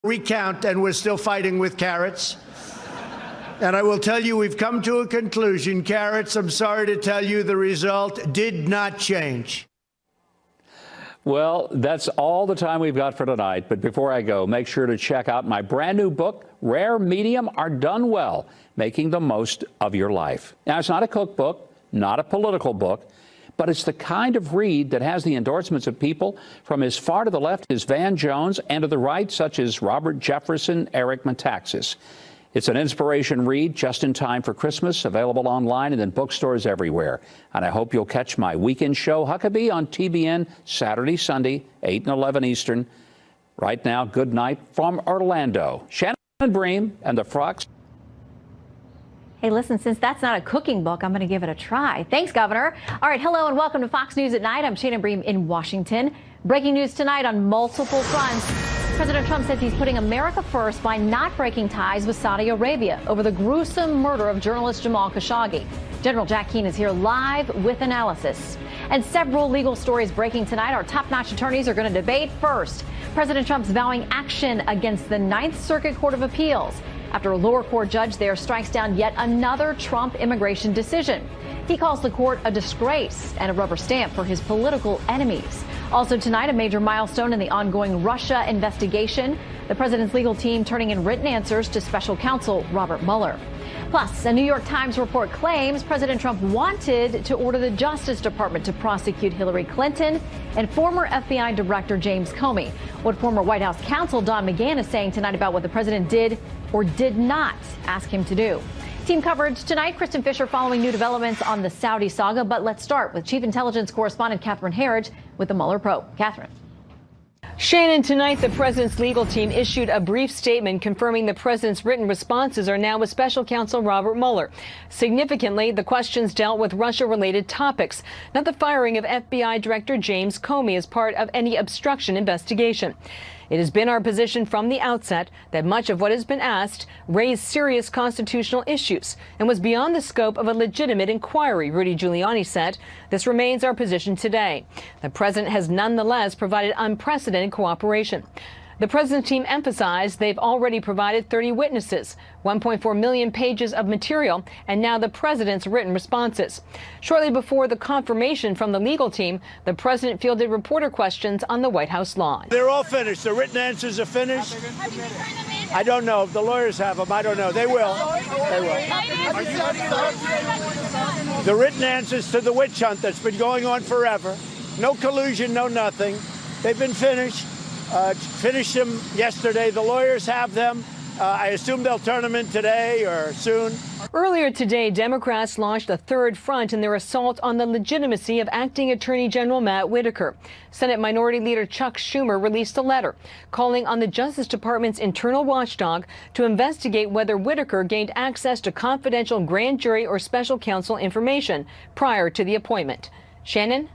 recount, and we're still fighting with carrots. And I will tell you, we've come to a conclusion. Carrots, I'm sorry to tell you, the result did not change. Well, that's all the time we've got for tonight. But before I go, make sure to check out my brand new book, Rare Medium Are Done Well, Making the Most of Your Life. Now, it's not a cookbook, not a political book, but it's the kind of read that has the endorsements of people from as far to the left as Van Jones and to the right, such as Robert Jefferson, Eric Metaxas. It's an inspiration read just in time for Christmas, available online and in bookstores everywhere. And I hope you'll catch my weekend show, Huckabee, on TBN Saturday, Sunday, 8 and 11 Eastern. Right now, good night from Orlando. Shannon and Bream and the Frogs. Hey, listen, since that's not a cooking book, I'm going to give it a try. Thanks, Governor. All right, hello and welcome to Fox News at Night. I'm Shannon Bream in Washington. Breaking news tonight on multiple fronts. President Trump says he's putting America first by not breaking ties with Saudi Arabia over the gruesome murder of journalist Jamal Khashoggi. General Jack Keane is here live with analysis. And several legal stories breaking tonight. Our top-notch attorneys are going to debate. First, President Trump's vowing action against the Ninth Circuit Court of Appeals after a lower court judge there strikes down yet another Trump immigration decision. He calls the court a disgrace and a rubber stamp for his political enemies. Also tonight, a major milestone in the ongoing Russia investigation. The president's legal team turning in written answers to special counsel Robert Mueller. Plus, a New York Times report claims President Trump wanted to order the Justice Department to prosecute Hillary Clinton and former FBI Director James Comey. What former White House counsel Don McGahn is saying tonight about what the president did or did not ask him to do. Team coverage tonight. Kristen Fisher following new developments on the Saudi saga. But let's start with Chief Intelligence Correspondent Catherine Herridge with the Mueller probe. Catherine. Shannon, tonight the president's legal team issued a brief statement confirming the president's written responses are now with special counsel Robert Mueller. Significantly, the questions dealt with Russia-related topics, not the firing of FBI Director James Comey as part of any obstruction investigation. It has been our position from the outset that much of what has been asked raised serious constitutional issues and was beyond the scope of a legitimate inquiry, Rudy Giuliani said. This remains our position today. The president has nonetheless provided unprecedented cooperation. The president's team emphasized they've already provided 30 witnesses, 1.4 million pages of material, and now the president's written responses. Shortly before the confirmation from the legal team, the president fielded reporter questions on the White House lawn. They're all finished. The written answers are finished. I don't know. If the lawyers have them, I don't know. They will. They will. The written answers to the witch hunt that's been going on forever. No collusion, no nothing. They've been finished. Finished them yesterday. The lawyers have them. I assume they'll turn them in today or soon. Earlier today, Democrats launched a third front in their assault on the legitimacy of acting Attorney General Matt Whitaker. Senate Minority Leader Chuck Schumer released a letter calling on the Justice Department's internal watchdog to investigate whether Whitaker gained access to confidential grand jury or special counsel information prior to the appointment. Shannon?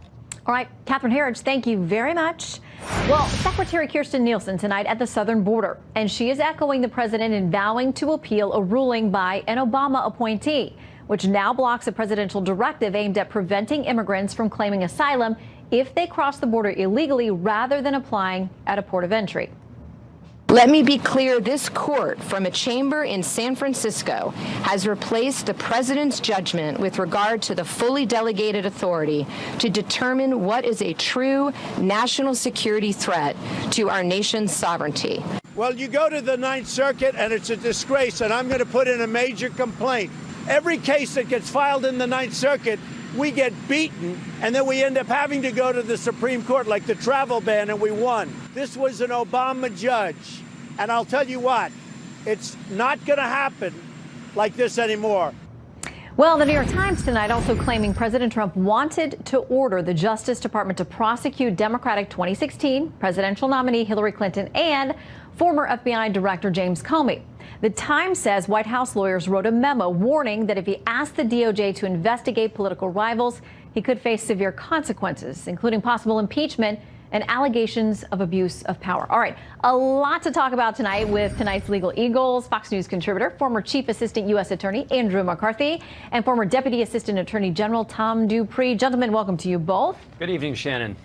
All right, Catherine Herridge, thank you very much. Well, Secretary Kirstjen Nielsen tonight at the southern border, and she is echoing the president in vowing to appeal a ruling by an Obama appointee, which now blocks a presidential directive aimed at preventing immigrants from claiming asylum if they cross the border illegally rather than applying at a port of entry. Let me be clear, this court from a chamber in San Francisco has replaced the president's judgment with regard to the fully delegated authority to determine what is a true national security threat to our nation's sovereignty. Well, you go to the Ninth Circuit and it's a disgrace, and I'm going to put in a major complaint. Every case that gets filed in the Ninth Circuit, we get beaten, and then we end up having to go to the Supreme Court, like the travel ban, and we won. This was an Obama judge, and I'll tell you what, it's not going to happen like this anymore. Well, the New York Times tonight also claiming President Trump wanted to order the Justice Department to prosecute Democratic 2016 presidential nominee Hillary Clinton and former FBI Director James Comey. The Times says White House lawyers wrote a memo warning that if he asked the DOJ to investigate political rivals, he could face severe consequences, including possible impeachment and allegations of abuse of power. All right, a lot to talk about tonight with tonight's Legal Eagles, Fox News contributor, former Chief Assistant U.S. Attorney Andrew McCarthy, and former Deputy Assistant Attorney General Tom Dupree. Gentlemen, welcome to you both. Good evening, Shannon.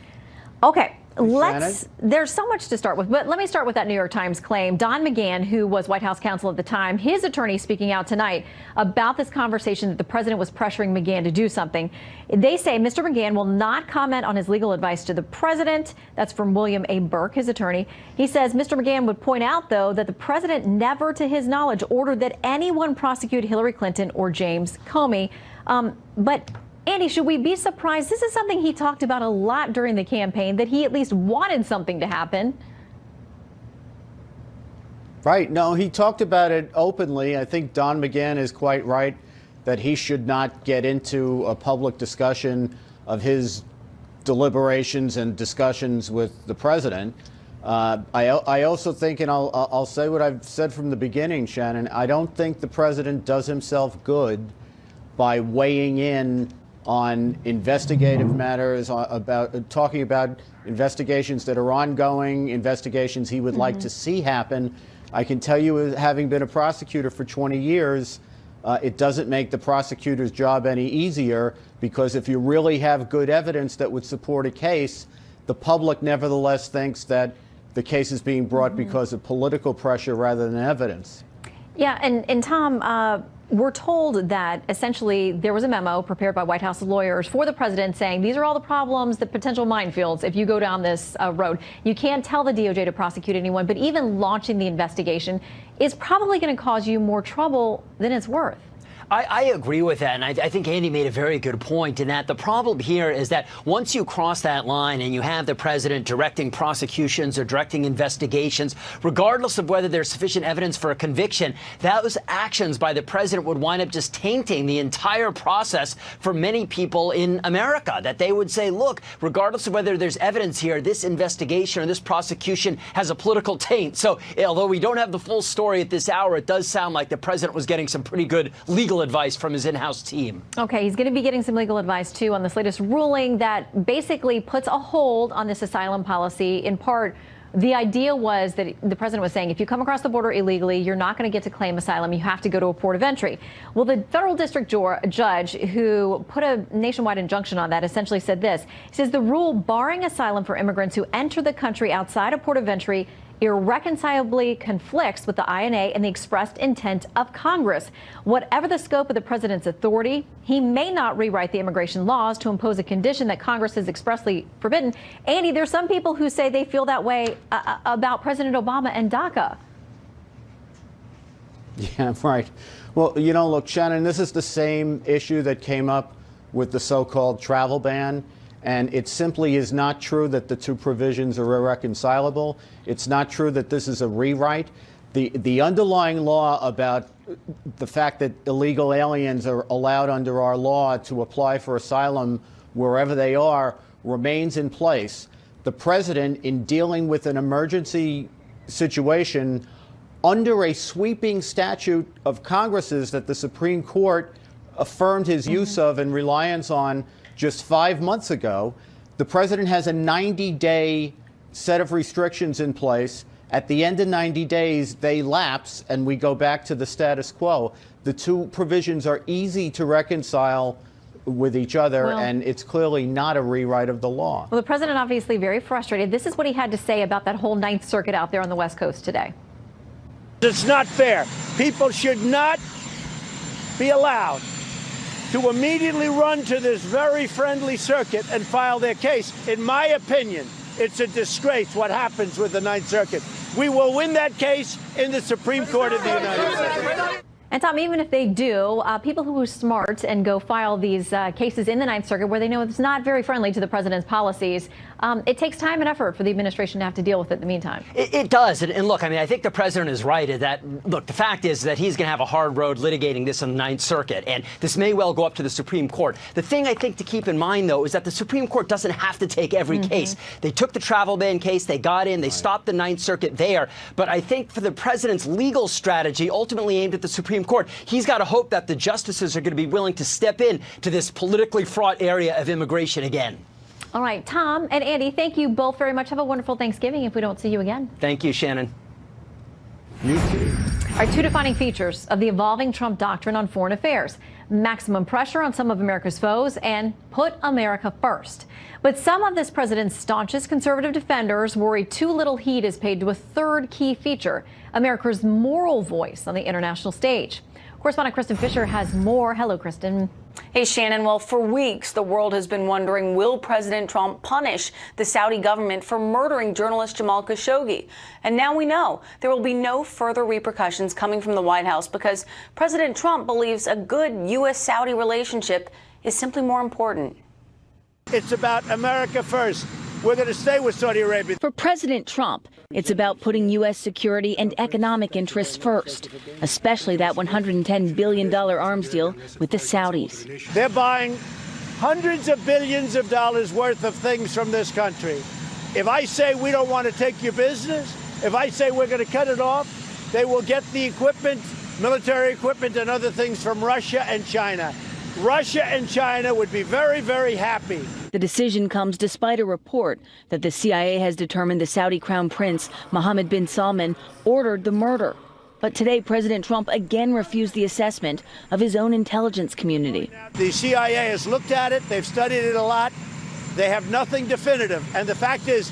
Okay, There's so much to start with, but let me start with that New York Times claim. Don McGahn, who was White House counsel at the time, his attorney speaking out tonight about this conversation that the president was pressuring McGahn to do something. They say Mr. McGahn will not comment on his legal advice to the president. That's from William A. Burke, his attorney. He says Mr. McGahn would point out, though, that the president never, to his knowledge, ordered that anyone prosecute Hillary Clinton or James Comey. But Andy, should we be surprised? This is something he talked about a lot during the campaign, that he at least wanted something to happen. Right. No, he talked about it openly. I think Don McGahn is quite right that he should not get into a public discussion of his deliberations and discussions with the president. I also think, and I'll say what I've said from the beginning, Shannon, I don't think the president does himself good by weighing in on investigative matters, about talking about investigations that are ongoing, investigations he would like to see happen. I can tell you, having been a prosecutor for 20 years, it doesn't make the prosecutor's job any easier, because if you really have good evidence that would support a case, the public nevertheless thinks that the case is being brought because of political pressure rather than evidence. Yeah, and Tom, we're told that essentially there was a memo prepared by White House lawyers for the president saying these are all the problems, the potential minefields if you go down this road. You can't tell the DOJ to prosecute anyone, but even launching the investigation is probably going to cause you more trouble than it's worth. I agree with that, and I think Andy made a very good point in that the problem here is that once you cross that line and you have the president directing prosecutions or directing investigations, regardless of whether there's sufficient evidence for a conviction, those actions by the president would wind up just tainting the entire process for many people in America, that they would say, look, regardless of whether there's evidence here, this investigation or this prosecution has a political taint. So although we don't have the full story at this hour, it does sound like the president was getting some pretty good legal advice from his in-house team. Okay, he's going to be getting some legal advice, too, on this latest ruling that basically puts a hold on this asylum policy. In part, the idea was that the president was saying, if you come across the border illegally, you're not going to get to claim asylum. You have to go to a port of entry. Well, the federal district judge who put a nationwide injunction on that essentially said this. He says the rule barring asylum for immigrants who enter the country outside a port of entry irreconcilably conflicts with the INA and the expressed intent of Congress. Whatever the scope of the president's authority, he may not rewrite the immigration laws to impose a condition that Congress has expressly forbidden. Andy, there's some people who say they feel that way about President Obama and DACA. Yeah, right. Well, you know, look, Shannon, this is the same issue that came up with the so-called travel ban. And it simply is not true that the two provisions are irreconcilable. It's not true that this is a rewrite. The underlying law about the fact that illegal aliens are allowed under our law to apply for asylum wherever they are remains in place. The president, in dealing with an emergency situation under a sweeping statute of Congress's that the Supreme Court affirmed his use of and reliance on just 5 months ago, the president has a 90-day set of restrictions in place. At the end of 90 days, they lapse and we go back to the status quo. The two provisions are easy to reconcile with each other, and it's clearly not a rewrite of the law. Well, the president obviously very frustrated. This is what he had to say about that whole Ninth Circuit out there on the West Coast today. It's not fair. People should not be allowed to immediately run to this very friendly circuit and file their case. In my opinion, it's a disgrace what happens with the Ninth Circuit. We will win that case in the Supreme Court of the United States. And Tom, even if they do, people who are smart and go file these cases in the Ninth Circuit where they know it's not very friendly to the president's policies, it takes time and effort for the administration to have to deal with it in the meantime. It does. And look, I mean, I think the president is right that, look, the fact is that he's going to have a hard road litigating this in the Ninth Circuit. And this may well go up to the Supreme Court. The thing I think to keep in mind, though, is that the Supreme Court doesn't have to take every case. They took the travel ban case. They got in. They stopped the Ninth Circuit there. But I think for the president's legal strategy, ultimately aimed at the Supreme Court, he's got to hope that the justices are going to be willing to step in to this politically fraught area of immigration again. All right, Tom and Andy, thank you both very much. Have a wonderful Thanksgiving if we don't see you again. Thank you, Shannon. You too. All right, two defining features of the evolving Trump doctrine on foreign affairs: maximum pressure on some of America's foes and put America first. But some of this president's staunchest conservative defenders worry too little heed is paid to a third key feature: America's moral voice on the international stage. Correspondent Kristen Fisher has more. Hello, Kristen. Hey, Shannon. Well, for weeks, the world has been wondering, will President Trump punish the Saudi government for murdering journalist Jamal Khashoggi? And now we know there will be no further repercussions coming from the White House because President Trump believes a good U.S.-Saudi relationship is simply more important. It's about America first. We're going to stay with Saudi Arabia. For President Trump, it's about putting U.S. security and economic interests first, especially that $110 billion arms deal with the Saudis. They're buying hundreds of billions of dollars worth of things from this country. If I say we don't want to take your business, if I say we're going to cut it off, they will get the equipment, military equipment and other things from Russia and China. Russia and China would be very, very happy. The decision comes despite a report that the CIA has determined the Saudi Crown Prince, Mohammed bin Salman, ordered the murder. But today, President Trump again refused the assessment of his own intelligence community. The CIA has looked at it. They've studied it a lot. They have nothing definitive. And the fact is,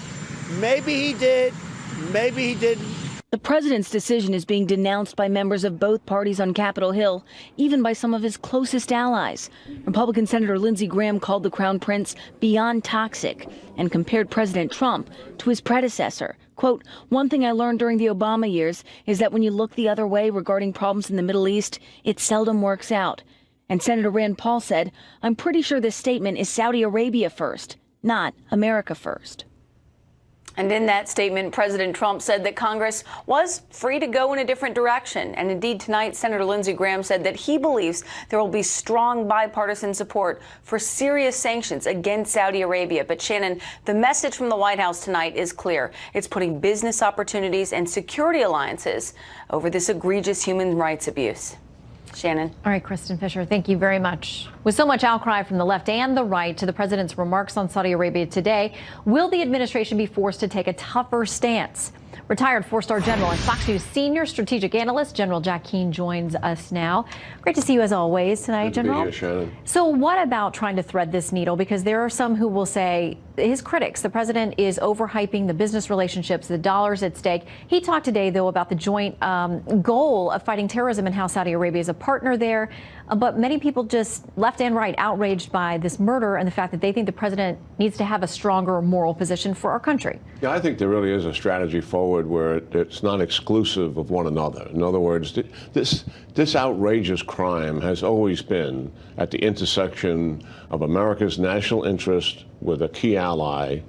maybe he did, maybe he didn't. The president's decision is being denounced by members of both parties on Capitol Hill, even by some of his closest allies. Republican Senator Lindsey Graham called the Crown Prince beyond toxic and compared President Trump to his predecessor. Quote, "One thing I learned during the Obama years is that when you look the other way regarding problems in the Middle East, it seldom works out." And Senator Rand Paul said, "I'm pretty sure this statement is Saudi Arabia first, not America first." And in that statement, President Trump said that Congress was free to go in a different direction. And indeed, tonight, Senator Lindsey Graham said that he believes there will be strong bipartisan support for serious sanctions against Saudi Arabia. But Shannon, the message from the White House tonight is clear. It's putting business opportunities and security alliances over this egregious human rights abuse. Shannon. All right, Kristen Fisher, thank you very much. With so much outcry from the left and the right to the president's remarks on Saudi Arabia today, will the administration be forced to take a tougher stance? Retired four-star general and Fox News senior strategic analyst General Jack Keane joins us now. Great to see you as always tonight, General. Good to be here, Shannon. So what about trying to thread this needle? Because there are some who will say, his critics, the president is overhyping the business relationships, the dollars at stake. He talked today, though, about the joint goal of fighting terrorism and how Saudi Arabia is a partner there. But many people just left and right outraged by this murder and the fact that they think the president needs to have a stronger moral position for our country. Yeah, I think there really is a strategy forward where it's not exclusive of one another. In other words, this outrageous crime has always been at the intersection of America's national interest with a key ally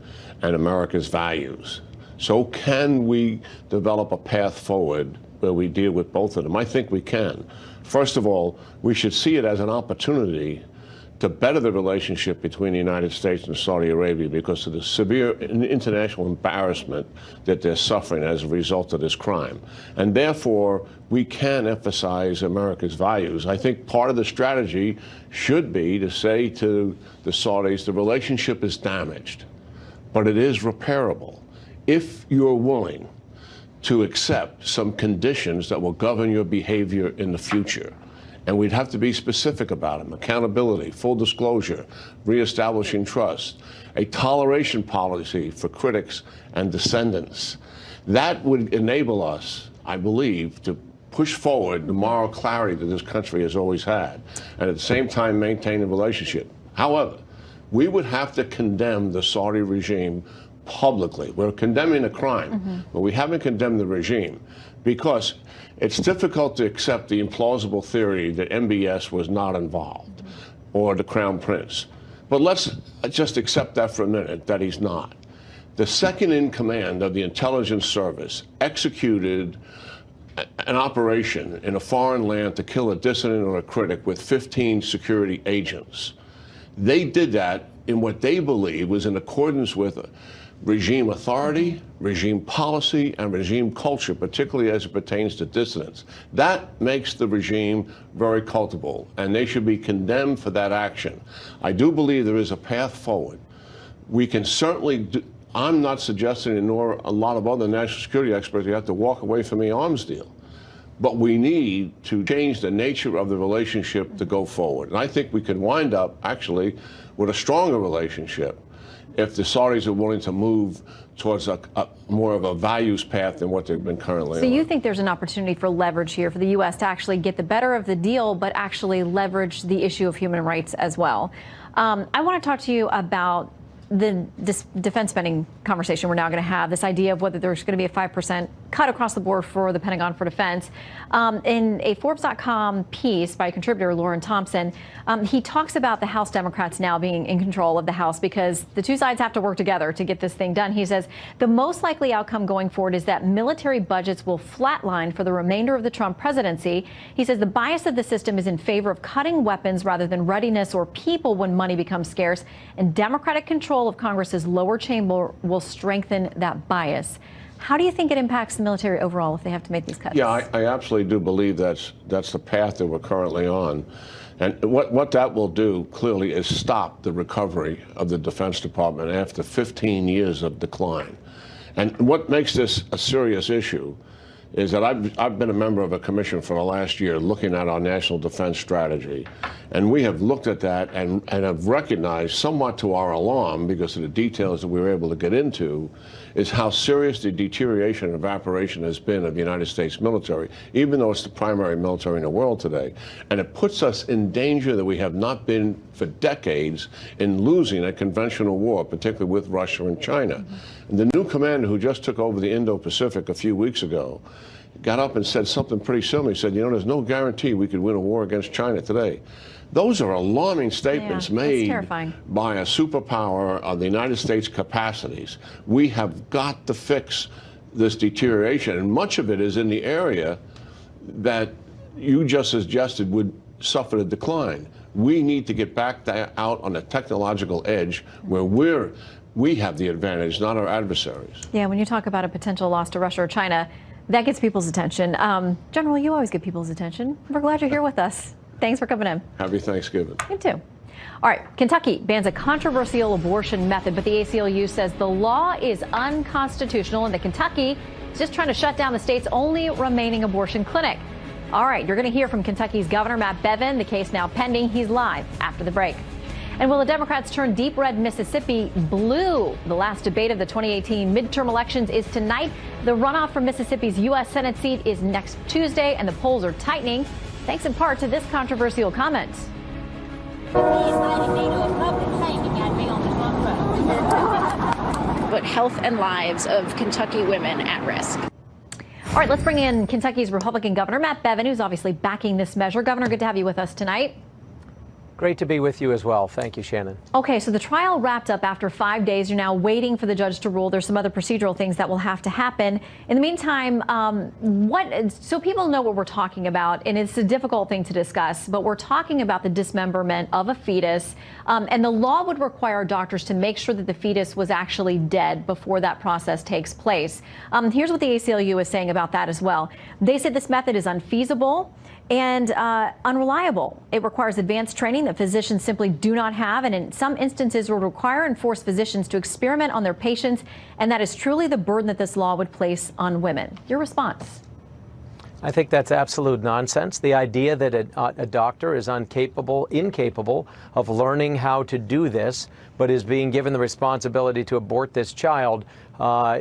and America's values. So can we develop a path forward where we deal with both of them? I think we can. First of all, we should see it as an opportunity to better the relationship between the United States and Saudi Arabia because of the severe international embarrassment that they're suffering as a result of this crime. And therefore, we can emphasize America's values. I think part of the strategy should be to say to the Saudis, the relationship is damaged, but it is repairable if you're willing to accept some conditions that will govern your behavior in the future. And we'd have to be specific about them: accountability, full disclosure, reestablishing trust, a toleration policy for critics and descendants. That would enable us, I believe, to push forward the moral clarity that this country has always had, and at the same time maintain the relationship. However, we would have to condemn the Saudi regime publicly. We're condemning a crime, but we haven't condemned the regime because it's difficult to accept the implausible theory that MBS was not involved or the Crown Prince. But let's just accept that for a minute, that he's not. The second in command of the intelligence service executed an operation in a foreign land to kill a dissident or a critic with 15 security agents. They did that in what they believe was in accordance with regime authority, regime policy, and regime culture, particularly as it pertains to dissidents. That makes the regime very culpable, and they should be condemned for that action. I do believe there is a path forward. We can certainly I'm not suggesting, nor a lot of other national security experts, you have to walk away from the arms deal. But we need to change the nature of the relationship to go forward. And I think we can wind up, actually, with a stronger relationship if the Saudis are willing to move towards a more of a values path than what they've been currently on. So you think there's an opportunity for leverage here for the U.S. to actually get the better of the deal, but actually leverage the issue of human rights as well. I want to talk to you about the defense spending conversation we're now going to have, this idea of whether there's going to be a 5% cut across the board for the Pentagon for defense. In a Forbes.com piece by contributor Lauren Thompson, he talks about the House Democrats now being in control of the House because the two sides have to work together to get this thing done. He says the most likely outcome going forward is that military budgets will flatline for the remainder of the Trump presidency. He says the bias of the system is in favor of cutting weapons rather than readiness or people when money becomes scarce, and Democratic control of Congress's lower chamber will strengthen that bias. How do you think it impacts the military overall if they have to make these cuts? Yeah, I absolutely do believe that's the path that we're currently on. And what that will do, clearly, is stop the recovery of the Defense Department after 15 years of decline. And what makes this a serious issue is that I've been a member of a commission for the last year looking at our national defense strategy. And we have looked at that and have recognized, somewhat to our alarm, because of the details that we were able to get into, is how serious the deterioration and evaporation has been of the United States military, even though it's the primary military in the world today. And it puts us in danger that we have not been for decades in losing a conventional war, particularly with Russia and China. And the new commander who just took over the Indo-Pacific a few weeks ago got up and said something pretty similar. He said, you know, there's no guarantee we could win a war against China today. Those are alarming statements made by a superpower of the United States capacities. We have got to fix this deterioration, and much of it is in the area that you just suggested would suffer a decline. We need to get back out on the technological edge where we have the advantage, not our adversaries. Yeah, when you talk about a potential loss to Russia or China, that gets people's attention. General, you always get people's attention. We're glad you're here with us. Thanks for coming in. Happy Thanksgiving. You too. All right, Kentucky bans a controversial abortion method, but the ACLU says the law is unconstitutional and that Kentucky is just trying to shut down the state's only remaining abortion clinic. All right, you're going to hear from Kentucky's Governor Matt Bevin. The case now pending. He's live after the break. And will the Democrats turn deep red Mississippi blue? The last debate of the 2018 midterm elections is tonight. The runoff for Mississippi's U.S. Senate seat is next Tuesday, and the polls are tightening, thanks in part to this controversial comment. Put health and lives of Kentucky women at risk. All right, let's bring in Kentucky's Republican Governor Matt Bevin, who's obviously backing this measure. Governor, good to have you with us tonight. Great to be with you as well. Thank you, Shannon. Okay, so the trial wrapped up after 5 days. You're now waiting for the judge to rule. There's some other procedural things that will have to happen. In the meantime, so people know what we're talking about, and it's a difficult thing to discuss, but we're talking about the dismemberment of a fetus, and the law would require doctors to make sure that the fetus was actually dead before that process takes place. Here's what the ACLU is saying about that as well. They said this method is unfeasible and unreliable. It requires advanced training that physicians simply do not have, and in some instances will require and force physicians to experiment on their patients, and that is truly the burden that this law would place on women. Your response? I think that's absolute nonsense. The idea that a doctor is incapable of learning how to do this, but is being given the responsibility to abort this child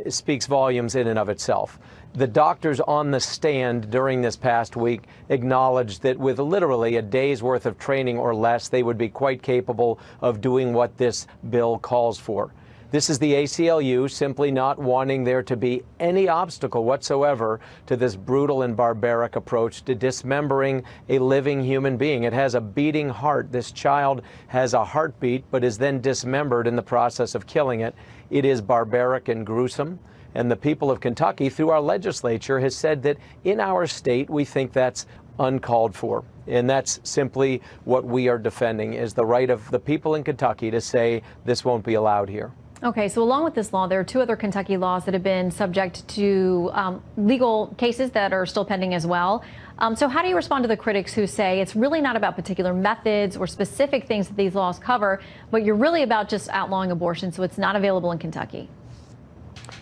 speaks volumes in and of itself. The doctors on the stand during this past week acknowledged that with literally a day's worth of training or less, they would be quite capable of doing what this bill calls for. This is the ACLU simply not wanting there to be any obstacle whatsoever to this brutal and barbaric approach to dismembering a living human being. It has a beating heart. This child has a heartbeat, but is then dismembered in the process of killing it. It is barbaric and gruesome. And the people of Kentucky, through our legislature, has said that in our state, we think that's uncalled for. And that's simply what we are defending, is the right of the people in Kentucky to say this won't be allowed here. Okay, so along with this law, there are two other Kentucky laws that have been subject to legal cases that are still pending as well. So how do you respond to the critics who say it's really not about particular methods or specific things that these laws cover, but you're really about just outlawing abortion, so it's not available in Kentucky?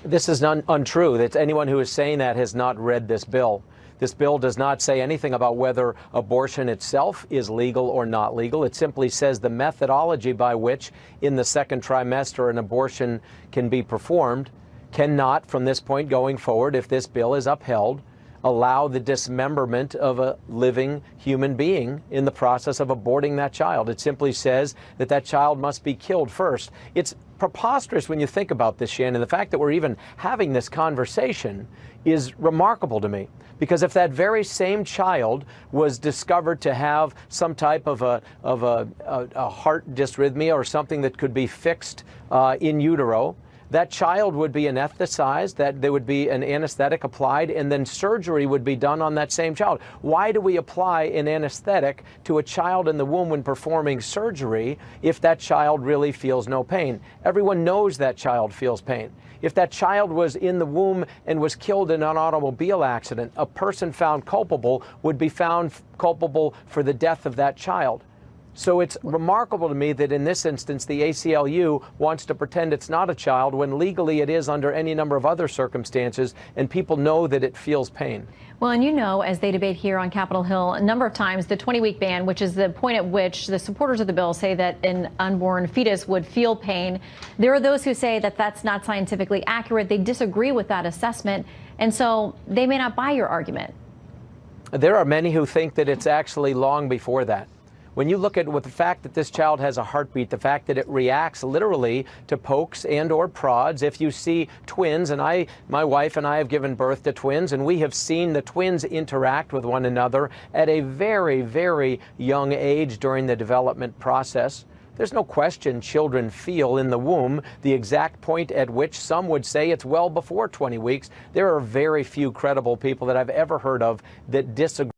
This is untrue. That anyone who is saying that has not read this bill. This bill does not say anything about whether abortion itself is legal or not legal. It simply says the methodology by which in the second trimester an abortion can be performed cannot, from this point going forward, if this bill is upheld, allow the dismemberment of a living human being in the process of aborting that child. It simply says that that child must be killed first. It's preposterous when you think about this, Shannon. The fact that we're even having this conversation is remarkable to me. Because if that very same child was discovered to have some type of a heart dysrhythmia or something that could be fixed in utero, that child would be anesthetized, that there would be an anesthetic applied, and then surgery would be done on that same child. Why do we apply an anesthetic to a child in the womb when performing surgery if that child really feels no pain? Everyone knows that child feels pain. If that child was in the womb and was killed in an automobile accident, a person found culpable would be found culpable for the death of that child. So it's remarkable to me that in this instance, the ACLU wants to pretend it's not a child when legally it is under any number of other circumstances, and people know that it feels pain. Well, and you know, as they debate here on Capitol Hill a number of times, the 20-week ban, which is the point at which the supporters of the bill say that an unborn fetus would feel pain. There are those who say that that's not scientifically accurate. They disagree with that assessment, and so they may not buy your argument. There are many who think that it's actually long before that. When you look at the fact that this child has a heartbeat, the fact that it reacts literally to pokes and or prods. If you see twins, and my wife and I have given birth to twins, and we have seen the twins interact with one another at a very, very young age during the development process. There's no question children feel in the womb the exact point at which some would say it's well before 20 weeks. There are very few credible people that I've ever heard of that disagree.